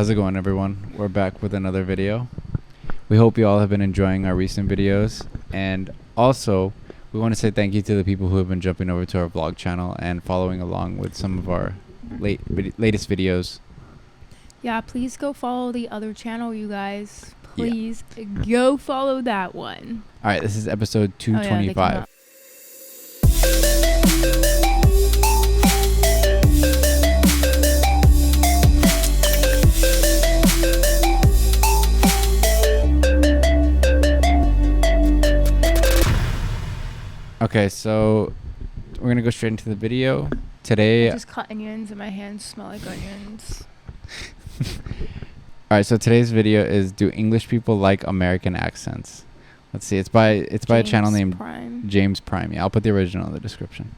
How's it going, everyone? We're back with another video. We hope you all have been enjoying our recent videos, and also we want to say thank you to the people who have been jumping over to our vlog channel and following along with some of our latest videos. Yeah, please go follow the other channel, you guys. Please go follow that one. All right, this is episode 225. Okay, so we're gonna go straight into the video today. I just cut onions and my hands smell like onions. All right, so today's video is, do English people like American accents? Let's see. It's by a channel named James Prime. Yeah, I'll put the original in the description.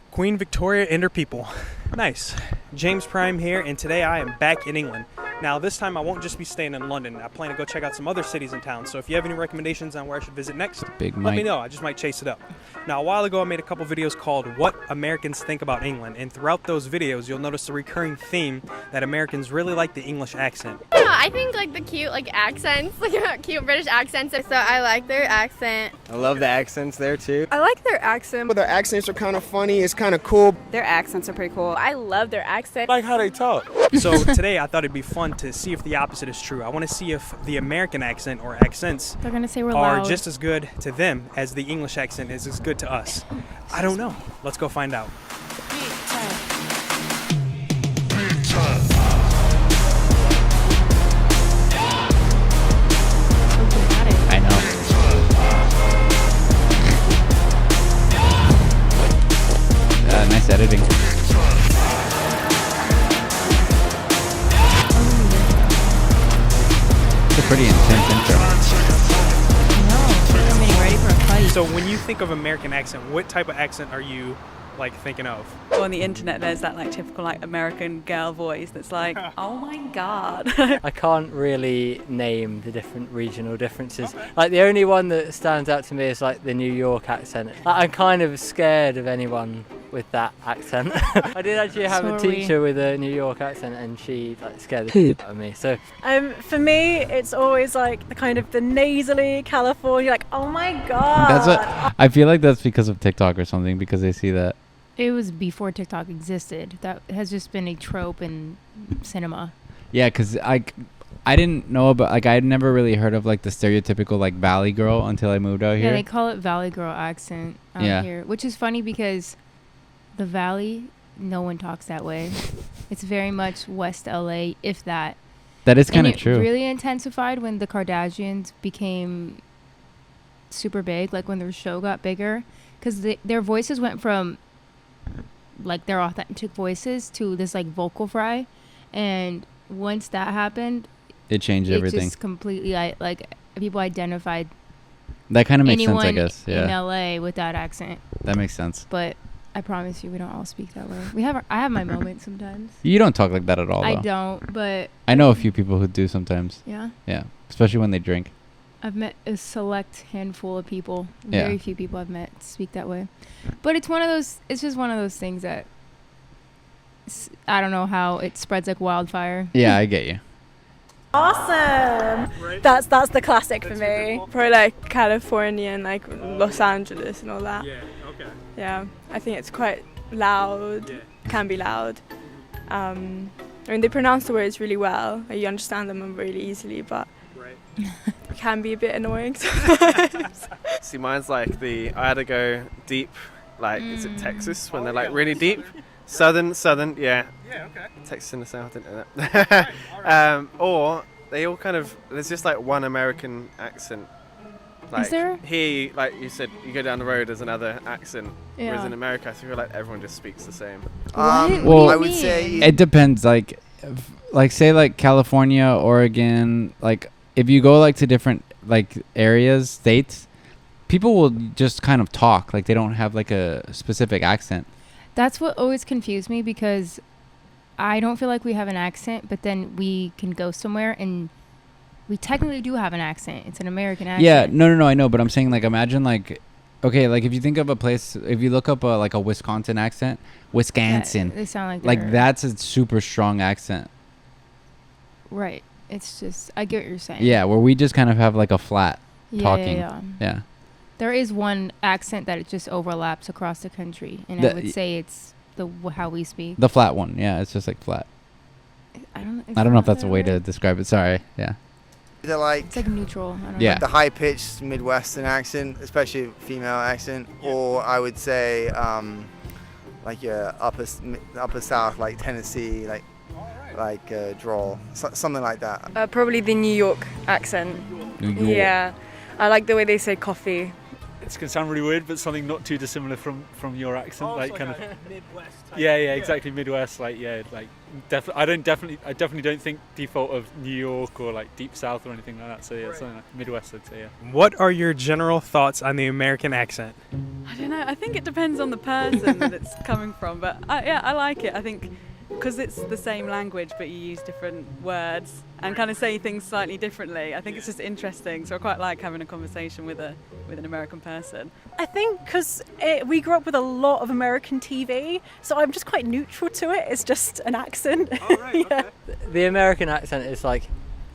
Queen Victoria and her people. Nice. James Prime here, and today I am back in England. Now, this time I won't just be staying in London. I plan to go check out some other cities and towns, so if you have any recommendations on where I should visit next, let me know. I just might chase it up. Now, a while ago I made a couple videos called What Americans Think About England, and throughout those videos you'll notice a recurring theme that Americans really like the English accent. Yeah, I think like the cute accents, cute British accents, so I like their accent. I love the accents there too. I like their accent. But their accents are kind of funny, it's kind of cool. Their accents are pretty cool. I love their accent. I like how they talk. So today I thought it'd be fun to see if the opposite is true. I want to see if the American accent or accents They're gonna say we're are loud. just as good to them as the English accent is as good to us. I don't know. Let's go find out. I know. Nice editing. It's a pretty intense intro. I'm getting ready for a fight. So when you think of American accent, what type of accent are you thinking of? On the internet there's that typical American girl voice that's like, oh my god. I can't really name the different regional differences. The only one that stands out to me is the New York accent. I'm kind of scared of anyone with that accent. I did actually have a teacher with a New York accent, and she scared the shit out of me. So for me it's always the nasally California, oh my god. That's what I feel like. That's because of TikTok or something, because they see that. It was before TikTok existed. That has just been a trope in cinema. Yeah, because I didn't know about, I had never really heard of the stereotypical Valley girl until I moved out here. Yeah, they call it Valley girl accent out here, which is funny because the Valley, no one talks that way. It's very much West LA, if that. That is kind of true. It really intensified when the Kardashians became super big, when their show got bigger, because their voices went from their authentic voices to this vocal fry, and once that happened, it changed everything. Just completely people identified that kind of makes sense, I guess. Yeah, in LA with that accent. That makes sense. But I promise you, we don't all speak that way. I have my moments sometimes. You don't talk like that at all, though. I don't, but I know a few people who do sometimes. Yeah. Yeah, especially when they drink. I've met a select handful of people. Very few people I've met speak that way. But it's just one of those things that I don't know how it spreads like wildfire. Yeah, I get you. Awesome. Right? That's the classic for me. Probably California and Los Angeles and all that. Yeah, okay. Yeah, I think it's quite loud. Yeah. Can be loud. They pronounce the words really well. You understand them really easily, but Right. it can be a bit annoying sometimes. See, mine's I had to go deep, is it Texas when they're really deep? Southern, yeah. Yeah, okay. Texas in the south, didn't know that. Alright. Or they all there's just one American accent. Is there? Here, you said, you go down the road, there's another accent. Yeah. Whereas in America, I feel everyone just speaks the same. Well, I would say it depends. Say California, Oregon. If you go to different areas, states, people will just kind of talk they don't have a specific accent. That's what always confused me, because I don't feel like we have an accent, but then we can go somewhere and we technically do have an accent. It's an American accent. Yeah, no, I know, but I'm saying imagine okay, if you think of a place, if you look up a Wisconsin accent, Wisconsin, they sound that's a super strong accent. Right. It's just, I get what you're saying. Yeah, where we just kind of have like a flat Yeah, talking. Yeah. Yeah. There is one accent that it just overlaps across the country, and I would say it's how we speak. The flat one. Yeah, it's just like flat. I don't know if that's a way to describe it. Sorry. Yeah. They're like, It's like neutral. I don't Yeah. know. the high-pitched Midwestern accent, especially female accent, or I would say like your upper South, like Tennessee, like drawl, something like that. Probably the New York accent. New York. Yeah, I like the way they say coffee. It's going to sound really weird, but something not too dissimilar from your accent, like kind of Midwest. Yeah, exactly, Midwest. Like, I definitely don't think default of New York or like deep South or anything like that. So yeah, something like Midwest, I'd say. Yeah. What are your general thoughts on the American accent? I don't know. I think it depends on the person that it's coming from, but I like it. I think because it's the same language, but you use different words and kind of say things slightly differently. I think it's just interesting. So I quite like having a conversation with an American person. I think because we grew up with a lot of American TV, so I'm just quite neutral to it. It's just an accent. Oh, right, Yeah. The American accent is like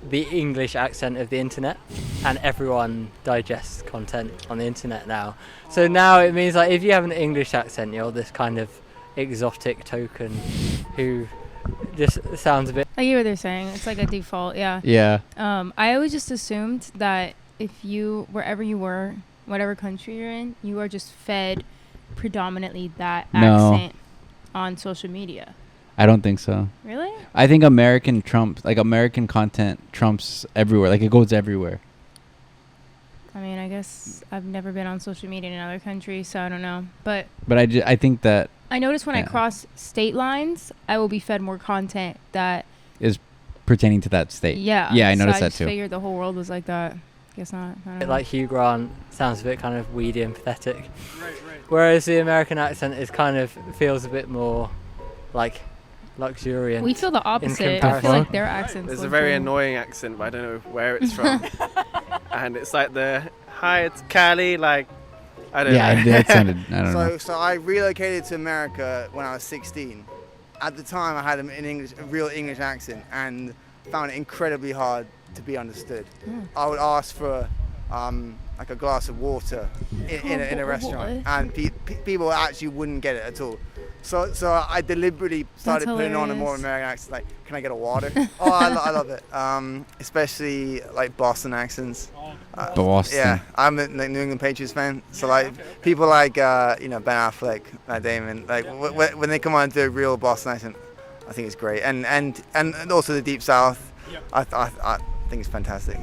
the English accent of the internet, and everyone digests content on the internet now. So now it means like if you have an English accent, you're this kind of exotic token who just sounds a bit. I get what they're saying. It's like a default. Yeah. Yeah. I always just assumed that if you, wherever you were, whatever country you're in, you are just fed predominantly that No. accent on social media. I don't think so. Really? I think American content trumps everywhere. Like it goes everywhere. I mean, I guess I've never been on social media in another country, so I don't know. But I think that I notice when I Yeah. cross state lines, I will be fed more content that. is pertaining to that state. Yeah. Yeah, I so noticed I that just too. figured the whole world was like that. Guess not. I don't know. Like Hugh Grant sounds a bit kind of weedy and pathetic. Whereas the American accent is kind of feels a bit more like luxuriant. We feel the opposite. I feel comparison. like their accents. There's a look very cool. annoying accent, but I don't know where it's from. And it's like hi, it's Cali, like, I don't Yeah, know. that sounded. I don't know. So I relocated to America when I was 16. At the time, I had a real English accent, and found it incredibly hard to be understood. I would ask for like a glass of water in a restaurant, and people actually wouldn't get it at all. So I deliberately started putting on a more American accent, like, can I get a water? Oh, I love it. Especially like Boston accents. Boston. Yeah, I'm a New England Patriots fan, so like people like Ben Affleck, Matt Damon, like when they come on and do a real Boston accent, I think it's great, and also the Deep South. I think it's fantastic.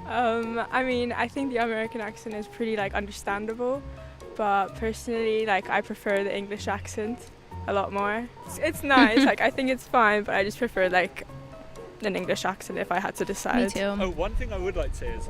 I mean, I think the American accent is pretty like understandable, but personally, like I prefer the English accent a lot more. It's nice, like I think it's fine, but I just prefer like an English accent if I had to decide. Me too. Oh, one thing I would like to say is,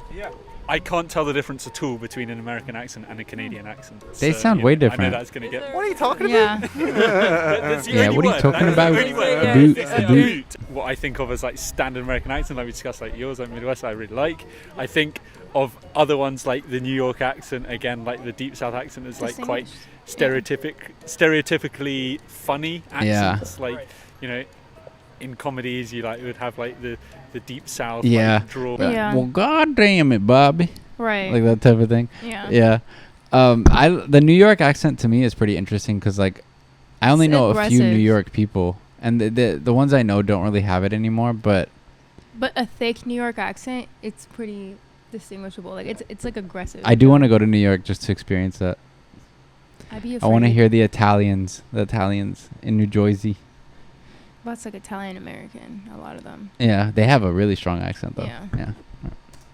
I can't tell the difference at all between an American accent and a Canadian accent. They sound way I different. know that's going to get. What are you talking Yeah. about? That's the Yeah, only what are you word. talking That's about? the only word. A boot, It's a a boot. boot. What I think of as like standard American accent, like we discussed, like yours, like Midwest, I really like. I think of other ones like the New York accent, again, like the Deep South accent is like quite stereotypically funny accents. Like, in comedies, you like would have like the Deep South like, drawl. Yeah. Well, God damn it, Bobby. Right. Like that type of thing. Yeah. Yeah. The New York accent to me is pretty interesting because like I only know a few New York people, and the ones I know don't really have it anymore. But a thick New York accent, it's pretty distinguishable. Like it's like aggressive. I do want to go to New York just to experience that. I'd be I want to afraid. hear the Italians in New Jersey. That's like Italian American. A lot of them. Yeah, they have a really strong accent though. Yeah.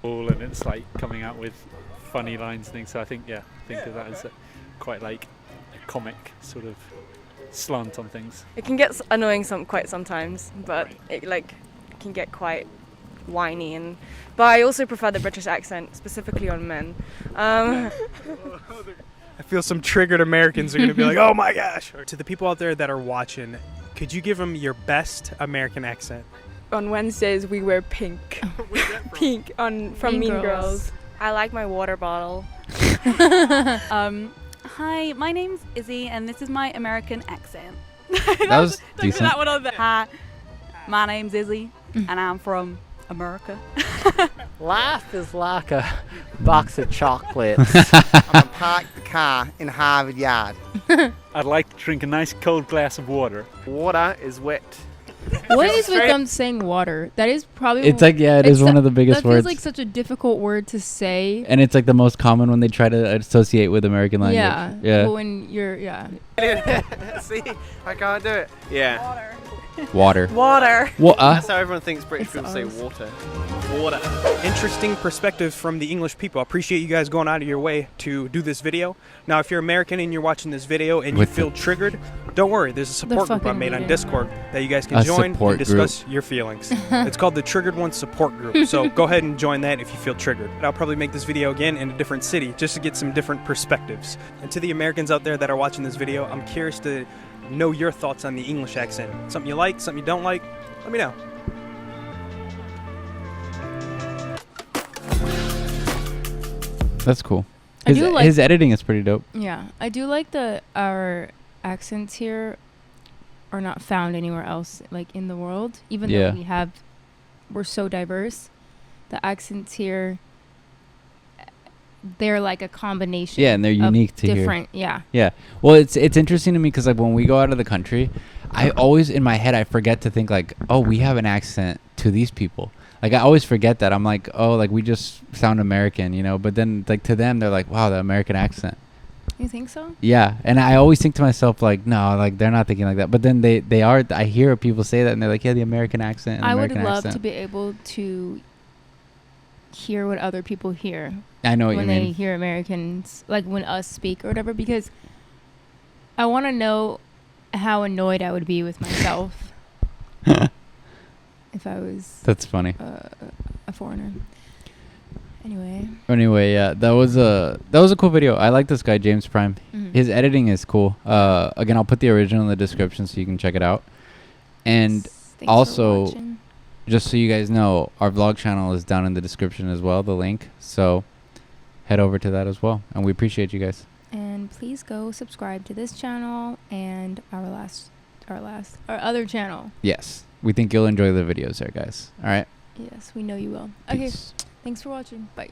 And it's like coming out with funny lines and things. So I think of that as quite like a comic sort of slant on things. It can get annoying quite sometimes, but it like can get quite whiny but I also prefer the British accent, specifically on men. I feel some triggered Americans are going to be like, oh my gosh. To the people out there that are watching, could you give them your best American accent? On Wednesdays we wear pink. Pink from Mean Girls. I like my water bottle. Hi, my name's Izzy, and this is my American accent. That was Don't do decent. that one on there. Hi, my name's Izzy, and I'm from America. Life is like a box of chocolates. I'm gonna park the car in Harvard Yard. I'd like to drink a nice cold glass of water. Water is wet. What is with them saying water? That is probably. It's like, yeah, it is one of the biggest that feels words. like such a difficult word to say. And it's like the most common when they try to associate with American language. Yeah. Yeah. But when you're, See, I can't do it. Yeah. Water. Water. That's how everyone thinks British It's people say ours. water. Water. Interesting perspective from the English people. I appreciate you guys going out of your way to do this video. Now, if you're American and you're watching this video and you With feel triggered, don't worry. There's a support group I fucking made on reading. Discord that you guys can A join support and discuss your feelings. It's called the Triggered One Support Group. So go ahead and join that if you feel triggered. I'll probably make this video again in a different city just to get some different perspectives. And to the Americans out there that are watching this video, I'm curious to know your thoughts on the English accent. Something you like, something you don't like, let me know. That's cool. I do like- His editing is pretty dope. yeah. I do like our accents here are not found anywhere else, like in the world. Even Yeah. though we're so diverse, the accents here, they're like a combination. Yeah, and they're of unique to hear. different. Yeah. Yeah. Well, it's interesting to me because like when we go out of the country, I always in my head I forget to think like, oh, we have an accent to these people. Like I always forget that. I'm like, oh, like we just sound American, you know. But then like to them, they're like, wow, the American accent. You think so? Yeah, and I always think to myself like, no, like they're not thinking like that. But then they are. I hear people say that, and they're like, yeah, the American accent. I would American love accent. to be able to hear what other people hear I know what when you they mean. hear Americans, like when us speak or whatever, because I want to know how annoyed I would be with myself if I was That's funny. a foreigner. Anyway, yeah, that was a cool video. I like this guy, James Prime. Mhm. His editing is cool. Again, I'll put the original in the description so you can check it out. And Thanks for also, watching. just so you guys know, our vlog channel is down in the description as well, the link. So head over to that as well. And we appreciate you guys. And please go subscribe to this channel and our other channel. Yes, we think you'll enjoy the videos there, guys. All right. Yes, we know you will. Okay, Peace. thanks for watching. Bye.